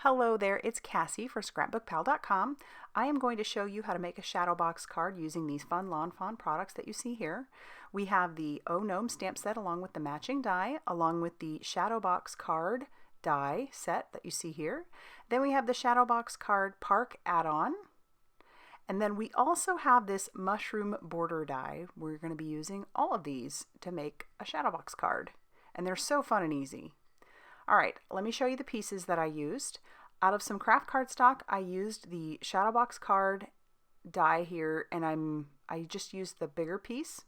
Hello there, it's Cassie for scrapbookpal.com. I am going to show you how to make a shadow box card using these fun Lawn Fawn products that you see here. We have the Gnome stamp set along with the matching die, along with the shadow box card die set that you see here. Then we have the shadow box card Park add-on. And then we also have this mushroom border die. We're going to be using all of these to make a shadow box card. And they're so fun and easy. All right, let me show you the pieces that I used. Out of some craft cardstock, I used the shadow box card die here, and I just used the bigger piece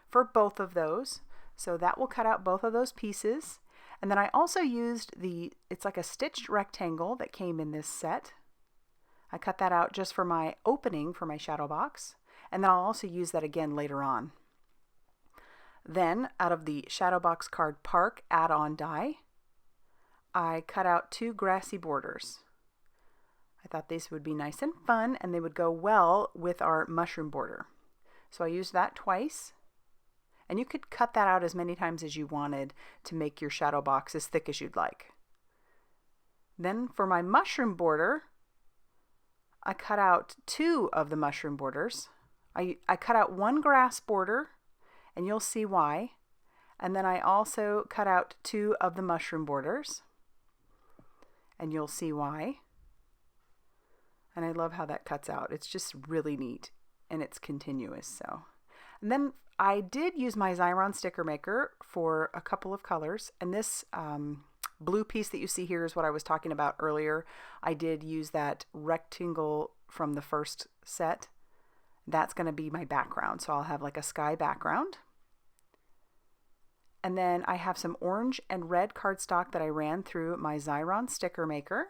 for both of those. So that will cut out both of those pieces. And then I also used it's like a stitched rectangle that came in this set. I cut that out just for my opening for my shadow box. And then I'll also use that again later on. Then out of the shadow box card Park add-on die, I cut out two grassy borders. I thought these would be nice and fun and they would go well with our mushroom border. So I used that twice. And you could cut that out as many times as you wanted to make your shadow box as thick as you'd like. Then for my mushroom border, I cut out two of the mushroom borders. I cut out one grass border, and you'll see why. And then I also cut out two of the mushroom borders, and you'll see why. And I love how that cuts out. It's just really neat, and it's continuous. And then I did use my Xyron sticker maker for a couple of colors, and this blue piece that you see here is what I was talking about earlier. I did use that rectangle from the first set. That's going to be my background, so I'll have like a sky background. And then I have some orange and red cardstock that I ran through my Xyron sticker maker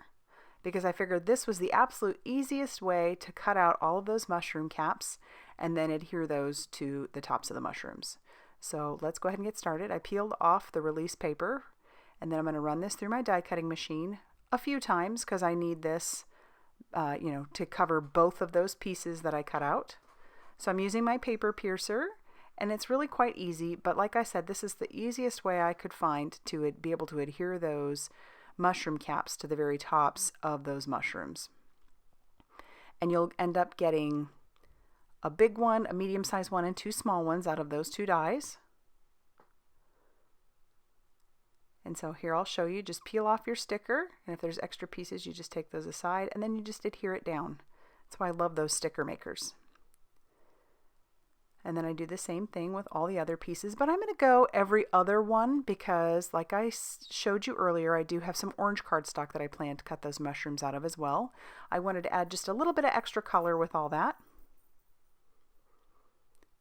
because I figured this was the absolute easiest way to cut out all of those mushroom caps and then adhere those to the tops of the mushrooms. So let's go ahead and get started. I peeled off the release paper, and then I'm going to run this through my die cutting machine a few times because I need this to cover both of those pieces that I cut out. So I'm using my paper piercer. And it's really quite easy, but like I said, this is the easiest way I could find to be able to adhere those mushroom caps to the very tops of those mushrooms. And you'll end up getting a big one, a medium-sized one, and two small ones out of those two dies. And so here I'll show you, just peel off your sticker, and if there's extra pieces, you just take those aside, and then you just adhere it down. That's why I love those sticker makers. And then I do the same thing with all the other pieces, but I'm going to go every other one because like I showed you earlier, I do have some orange cardstock that I plan to cut those mushrooms out of as well. I wanted to add just a little bit of extra color with all that.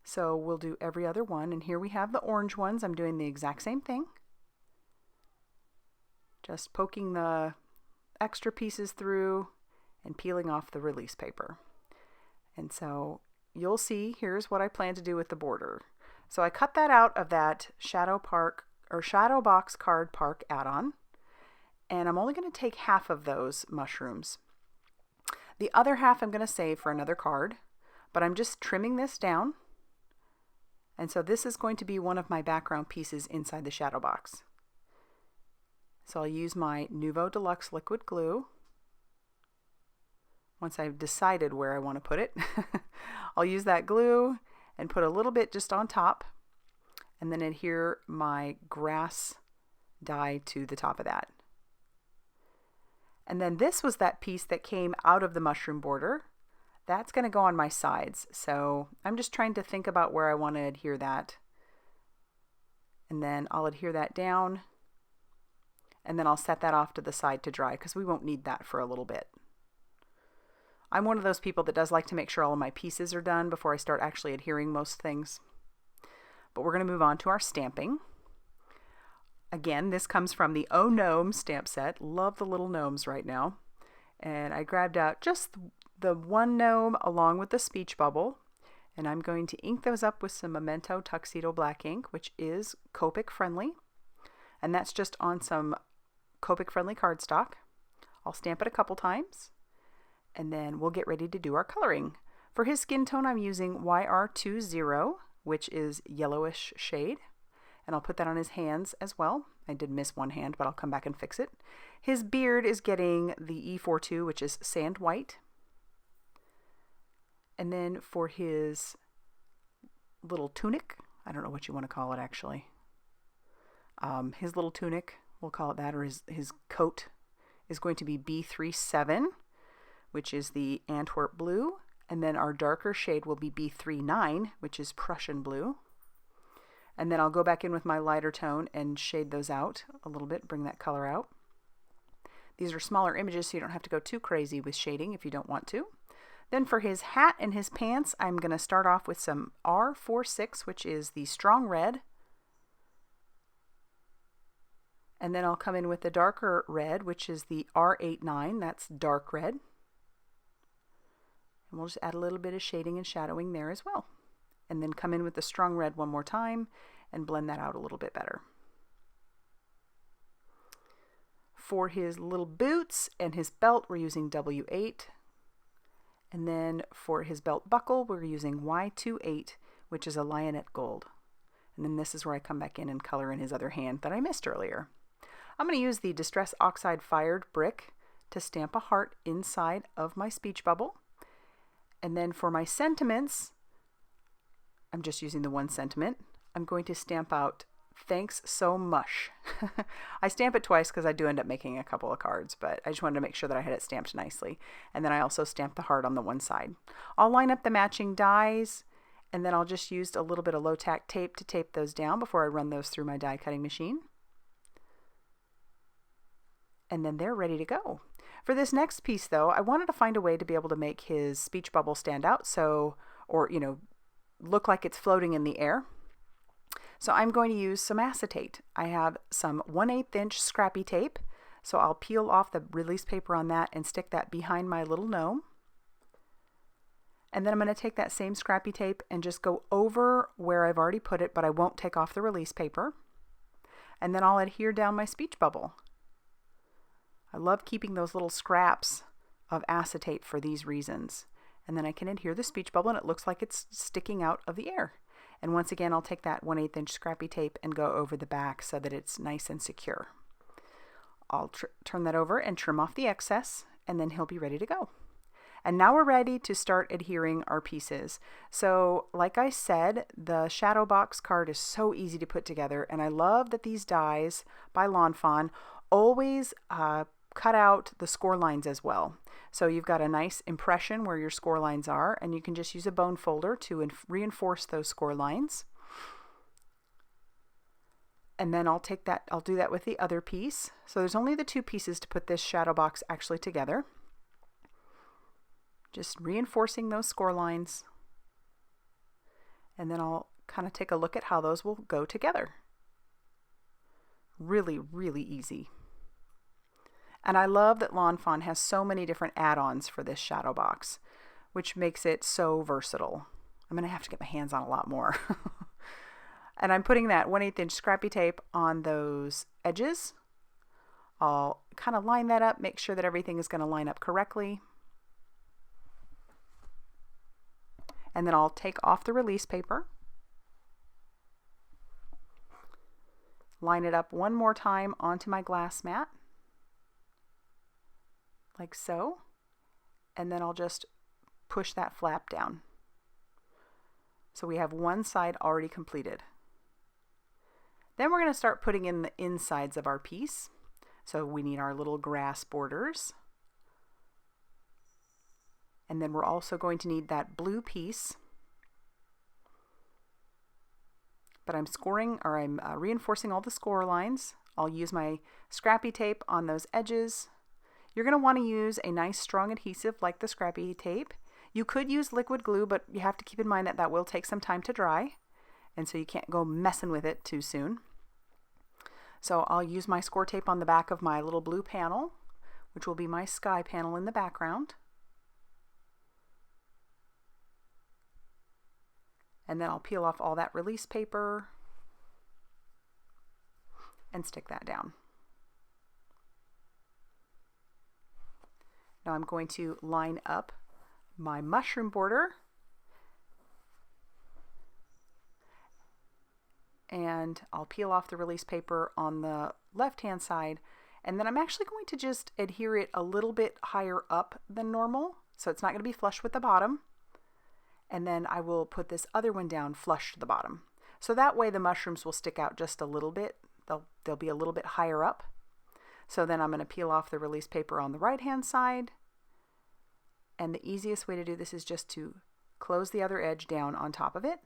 So we'll do every other one, and here we have the orange ones. I'm doing the exact same thing. Just poking the extra pieces through and peeling off the release paper. And so you'll see, here's what I plan to do with the border. So I cut that out of that shadow box card Park add-on, and I'm only going to take half of those mushrooms. The other half I'm going to save for another card, but I'm just trimming this down. And so this is going to be one of my background pieces inside the shadow box. So I'll use my Nuvo Deluxe liquid glue. Once I've decided where I want to put it, I'll use that glue and put a little bit just on top and then adhere my grass die to the top of that. And then this was that piece that came out of the mushroom border. That's going to go on my sides. So I'm just trying to think about where I want to adhere that. And then I'll adhere that down, and then I'll set that off to the side to dry because we won't need that for a little bit. I'm one of those people that does like to make sure all of my pieces are done before I start actually adhering most things. But we're going to move on to our stamping. Again, this comes from the Gnome stamp set. Love the little gnomes right now. And I grabbed out just the one gnome along with the speech bubble. And I'm going to ink those up with some Memento Tuxedo black ink, which is Copic friendly. And that's just on some Copic friendly cardstock. I'll stamp it a couple times, and then we'll get ready to do our coloring. For his skin tone, I'm using YR20, which is yellowish shade. and I'll put that on his hands as well. I did miss one hand, but I'll come back and fix it. His beard is getting the E42, which is sand white. And then for his little tunic, I don't know what you want to call it actually. His little tunic, we'll call it that, or his coat is going to be B37, which is the Antwerp blue. And then our darker shade will be B39, which is Prussian blue. And then I'll go back in with my lighter tone and shade those out a little bit, bring that color out. These are smaller images, so you don't have to go too crazy with shading if you don't want to. Then for his hat and his pants, I'm going to start off with some R46, which is the strong red. And then I'll come in with the darker red, which is the R89, that's dark red. And we'll just add a little bit of shading and shadowing there as well. And then come in with the strong red one more time and blend that out a little bit better. For his little boots and his belt, we're using W8. And then for his belt buckle, we're using Y28, which is a lionette gold. And then this is where I come back in and color in his other hand that I missed earlier. I'm going to use the Distress Oxide Fired Brick to stamp a heart inside of my speech bubble. And then for my sentiments, I'm just using the one sentiment. I'm going to stamp out "Thanks so much." I stamp it twice because I do end up making a couple of cards, but I just wanted to make sure that I had it stamped nicely. And then I also stamp the heart on the one side. I'll line up the matching dies, and then I'll just use a little bit of low-tack tape to tape those down before I run those through my die cutting machine. And then they're ready to go. For this next piece though, I wanted to find a way to be able to make his speech bubble stand out, or look like it's floating in the air. So I'm going to use some acetate. I have some 1/8 inch Scrappy Tape, so I'll peel off the release paper on that and stick that behind my little gnome. And then I'm going to take that same Scrappy Tape and just go over where I've already put it, but I won't take off the release paper. And then I'll adhere down my speech bubble. I love keeping those little scraps of acetate for these reasons. And then I can adhere the speech bubble and it looks like it's sticking out of the air. And once again, I'll take that 1/8 inch Scrappy Tape and go over the back so that it's nice and secure. I'll turn that over and trim off the excess, and then he'll be ready to go. And now we're ready to start adhering our pieces. So like I said, the shadow box card is so easy to put together, and I love that these dies by Lawn Fawn always cut out the score lines as well. So you've got a nice impression where your score lines are, and you can just use a bone folder to reinforce those score lines. And then I'll do that with the other piece. So there's only the two pieces to put this shadow box actually together. Just reinforcing those score lines. And then I'll kind of take a look at how those will go together. Really, really easy. And I love that Lawn Fawn has so many different add-ons for this shadow box, which makes it so versatile. I'm going to have to get my hands on a lot more. And I'm putting that 1/8 inch Scrappy Tape on those edges. I'll kind of line that up, make sure that everything is going to line up correctly. And then I'll take off the release paper. Line it up one more time onto my glass mat. Like so. And then I'll just push that flap down. So we have one side already completed. Then we're going to start putting in the insides of our piece. So we need our little grass borders. And then we're also going to need that blue piece. But I'm reinforcing all the score lines. I'll use my Scrappy Tape on those edges. You're going to want to use a nice strong adhesive like the Scrappy Tape. You could use liquid glue, but you have to keep in mind that that will take some time to dry. And so you can't go messing with it too soon. So I'll use my score tape on the back of my little blue panel, which will be my sky panel in the background. And then I'll peel off all that release paper and stick that down. Now I'm going to line up my mushroom border and I'll peel off the release paper on the left hand side, and then I'm actually going to just adhere it a little bit higher up than normal, so it's not going to be flush with the bottom. And then I will put this other one down flush to the bottom. So that way the mushrooms will stick out just a little bit. They'll be a little bit higher up. So then I'm going to peel off the release paper on the right hand side. And the easiest way to do this is just to close the other edge down on top of it.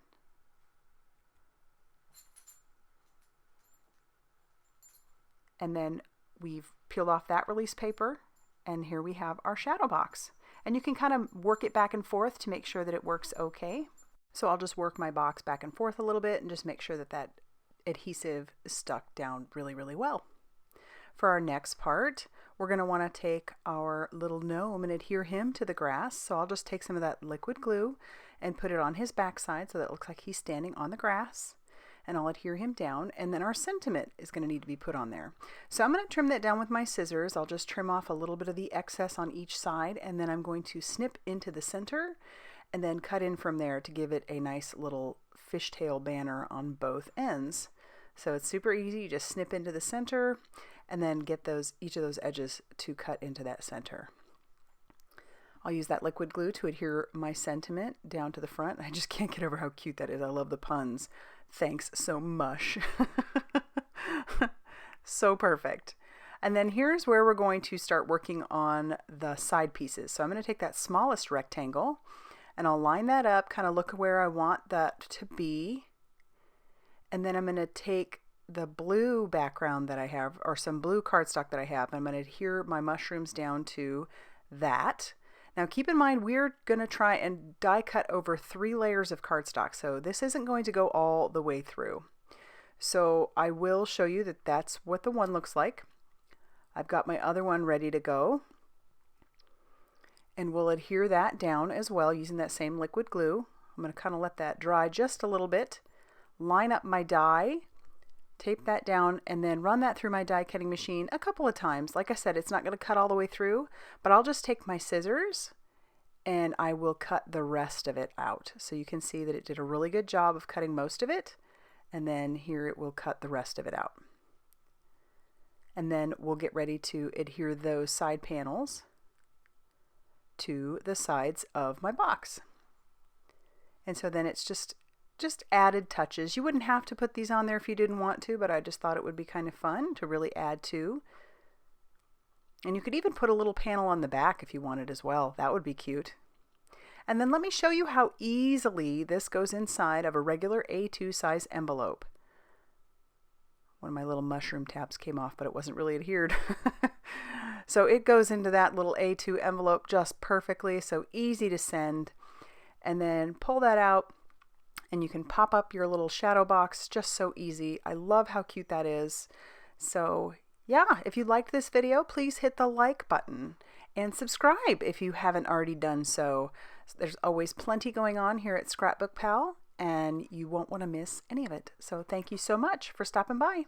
And then we've peeled off that release paper, and here we have our shadow box. And you can kind of work it back and forth to make sure that it works okay. So I'll just work my box back and forth a little bit and just make sure that that adhesive is stuck down really, really well. For our next part, we're going to want to take our little gnome and adhere him to the grass. So I'll just take some of that liquid glue and put it on his backside so that it looks like he's standing on the grass. And I'll adhere him down, and then our sentiment is going to need to be put on there. So I'm going to trim that down with my scissors. I'll just trim off a little bit of the excess on each side, and then I'm going to snip into the center and then cut in from there to give it a nice little fishtail banner on both ends. So it's super easy. You just snip into the center and then get each of those edges to cut into that center. I'll use that liquid glue to adhere my sentiment down to the front. I just can't get over how cute that is. I love the puns. Thanks so much. So perfect. And then here's where we're going to start working on the side pieces. So I'm going to take that smallest rectangle and I'll line that up, kind of look where I want that to be. And then I'm going to take the blue background that I have, or some blue cardstock that I have, and I'm going to adhere my mushrooms down to that. Now keep in mind, we're going to try and die cut over 3 layers of cardstock, so this isn't going to go all the way through. So I will show you that that's what the one looks like. I've got my other one ready to go, and we'll adhere that down as well using that same liquid glue. I'm going to kind of let that dry just a little bit, line up my die, tape that down, and then run that through my die cutting machine a couple of times. Like I said, it's not going to cut all the way through, but I'll just take my scissors and I will cut the rest of it out. So you can see that it did a really good job of cutting most of it, and then here it will cut the rest of it out. And then we'll get ready to adhere those side panels to the sides of my box. And so then it's just added touches. You wouldn't have to put these on there if you didn't want to, but I just thought it would be kind of fun to really add to. And you could even put a little panel on the back if you wanted as well. That would be cute. And then let me show you how easily this goes inside of a regular A2 size envelope. One of my little mushroom tabs came off, but it wasn't really adhered. So it goes into that little A2 envelope just perfectly, so easy to send. And then pull that out, and you can pop up your little shadow box just so easy. I love how cute that is. So yeah, if you liked this video, please hit the like button and subscribe if you haven't already done so. There's always plenty going on here at Scrapbook Pal, and you won't want to miss any of it. So thank you so much for stopping by.